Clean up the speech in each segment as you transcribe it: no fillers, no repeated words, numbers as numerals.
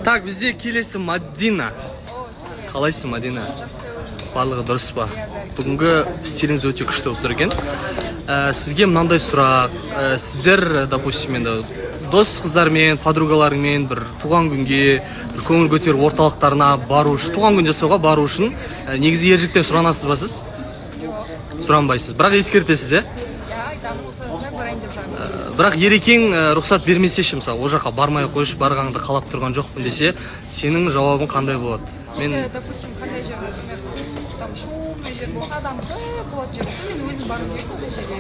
Так, бізде келесі Мадина. Қалайсың, Мадина? Барлығы дұрыс па? Бүгінгі стиліңіз өте күшті болып тұр екен. Сізге мынандай сұрақ. Сіздер, допустим, енді дос қыздармен, подругаларыңмен бір туған күнге, бір көңіл көтеру орталықтарына бару үшін, туған күн жасауға бару үшін негізі ержіктен сұранасыз ба сіз? Сұранбайсыз. Бірақ ескертесіз, бірақ ерекең рұқсат бермесе ше, мысалы, о жаққа бармай қойшы, барғаныңды қалап тұрған жоқпын десе, сенің жауабың қандай болады? Допустим, қандай жер, там шумный жер болса, адам көп болады жер болса, мен өзім бару керек ондай жерге.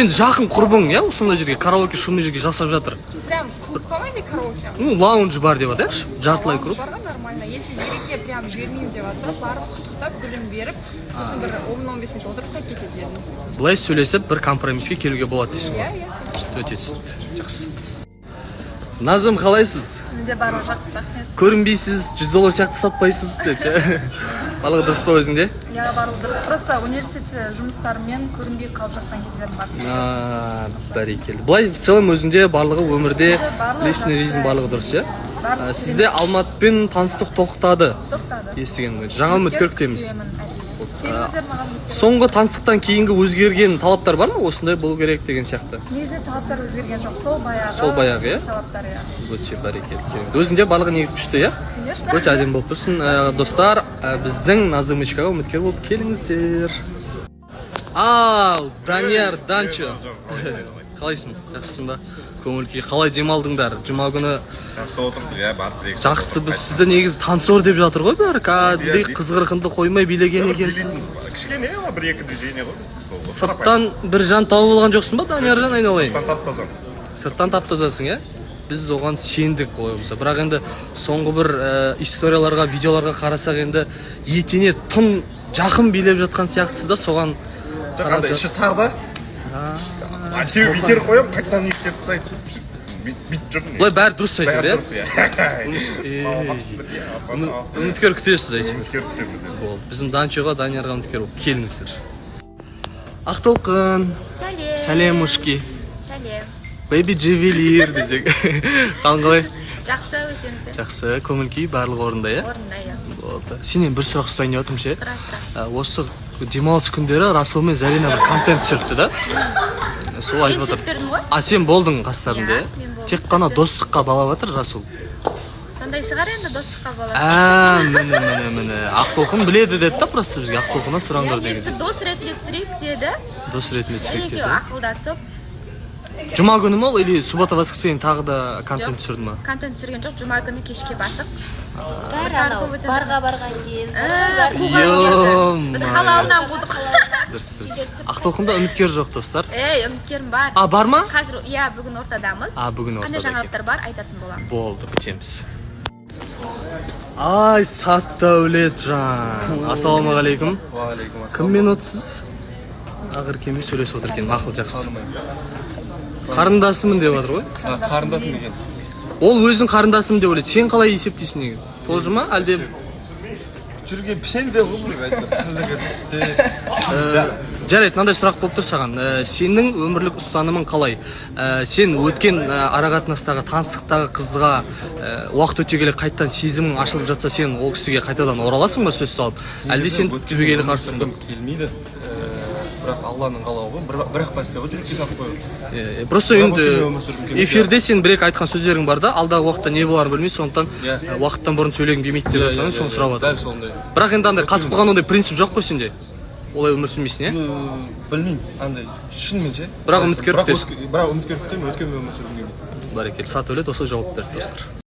Енді жақын құрбың, осындай жерге, караоке, шумный жерге жасап жатыр. Прям клуб қалмайды караоке? Лаунж бар деп атайықшы, жартылай клуб. Барға нормально. Если ереке прям жібермеймін деп атса, барып құттықтап, гүлін беріп, сосын бір 10-15 минут отырып та кетеді дедім. Былай сөйлесіп, бір компромиске келуге болады дейсің ғой? Өте түсінікті. Жақсы. Назым, қалайсыз? Менде барлығы жақсы, рахмет. Көрінбейсіз, $100 сияқты сатпайсыз деп ше. Барлығы дұрыс па өзіңде? Иә, барлығы дұрыс. Просто университетте жұмыстарымен көрінбей қалып жатқан кездерім бар. Бәрекелді. Былай в целом өзіңде барлығы өмірде личный жизнь барлығы дұрыс, иә? Сізде Алматпен таныстық тоқтады. Естіген ғой. Жаңа үміткер күтеміз. Соңғы таныстықтан кейінгі өзгерген талаптар бар ма? Осындай болу керек деген сияқты. Негізінде талаптар өзгерген жоқ. Сол баяғы, иә? Талаптар, иә. Өте бәрекелді. Өзіңде барлығы негіз күшті, иә? Өте әдемі болып тұрсын. Достар, біздің Назымочкаға үміткер болып келіңіздер. Данияр Данчо. Қалайсың? Жақсысың ба? Көңіл-күй қалай демалдыңдар? Жұма күні жақсы отырдық, иә, барып бірек. Жақсы, біз сізді негізі танцор деп жатыр ғой бәрі. Кәдімгідей қызғырқынды қоймай билеген екенсіз. Кішкене, бір-екі движение ғой біздікі. Сырттан бір жан тауып алған жоқсың ба, Данияржан, айналайын? Сырттан таптазам. Сырттан таптазасың, иә? Біз оған сендік олай болса. Бірақ енді соңғы бір историяларға, видеоларға қарасақ енді етене тым жақын билеп жатқан сияқтысыз да, соған Қандай іші тар да? Себебі битер қоям, қайтадан ектеп сайт. Бит жүрдім. Бұлай бәрі дұрыс айтыр, иә? Үміткер күтесіз, айтыр. Үміткер күтеміз. Біздің Данчоға, Даниярға үміткер болып келіңіздер. Ақтолқын. Сәлем, Ушки. Сәлем. Бэйби Джевелир десек. Қалай? Жақсы, өзіңіздер. Жақсы, көңіл-күй барлығы орында, иә? Орында, иә. Болды. Сенен бір сұрақ сұрайын деп отырмын ше. Сұра. Осы демалыс күндері Расул мен Зарина бір контент түсіріпті да? Сол айтып отыр. Мен бердім ғой? Сен болдың қастарында, мен болдым. Тек қана достыққа балап жатыр Расул. Сондай шығар енді достыққа балап. Міне. Ақтолқын біледі деді да, просто бізге Ақтолқыннан сұраңдар деген. Мен дос ретінде түсірейік деді. Дос ретінде түсірейік деді. Ақылдасып. Жұма күні ме ол, или суббота воскресенье тағы да контент түсірді ма? Контент түсірген жоқ, жұма күні кешке бардық. Барға барған кез. Біз халалынан қудық. Дұрыс. Ақтолқында үміткер жоқ, достар. Үміткерім бар. Бар ма? Қазір, иә, бүгін ортадамыз. Бүгін ортада. Қандай жаңалықтар бар, айтатын боламын. Болды, күтеміз. Саттәулетжан. Ассалаумағалейкум. Кіммен отсыз? Ақыркемен сөйлесіп отыр екен, мақұл, жақсы. Қарындасымын деп отыр ғой? Қарындасым екен. Ол өзінің қарындасымын деп ойлайды. Сен қалай есептейсің негізі? Тоже ма? Әлде Жүрген пенде ғой, айтты. жарайды, мынандай сұрақ болып тұр саған. Сенің өмірлік ұстанымың қалай? Сен өткен арақатынастағы таныстықтағы қызға уақыт өте келе қайтадан сезімің ашылып жатса, сен ол кісіге қайтадан ораласың ба сөз салып? Әлде сен түбегейлі қарсысың ба? Келмейді. Бірақ Алланың қалауы, бірақ мәселе ғой, жүрекке салып қою. Просто енді эфирде сен бір-екі айтқан сөздерің бар да, алдағы уақытта не боларын білмей, сондықтан уақыттан бұрын сөйлегім келмейді деп жатқан, соны сұрап жатыр. Дәл сондай. Бірақ енді андай қатып қалған ондай принцип жоқ қой сенде? Олай өмір сүрмейсің, иә? Білмеймін, андай шынымен ше. Бірақ үміткер күтесің. Бірақ үміткер күтемін, өткен өмір сүргім келмейді. Бәрекелді, Саттәулет осылай жауап берді, достар.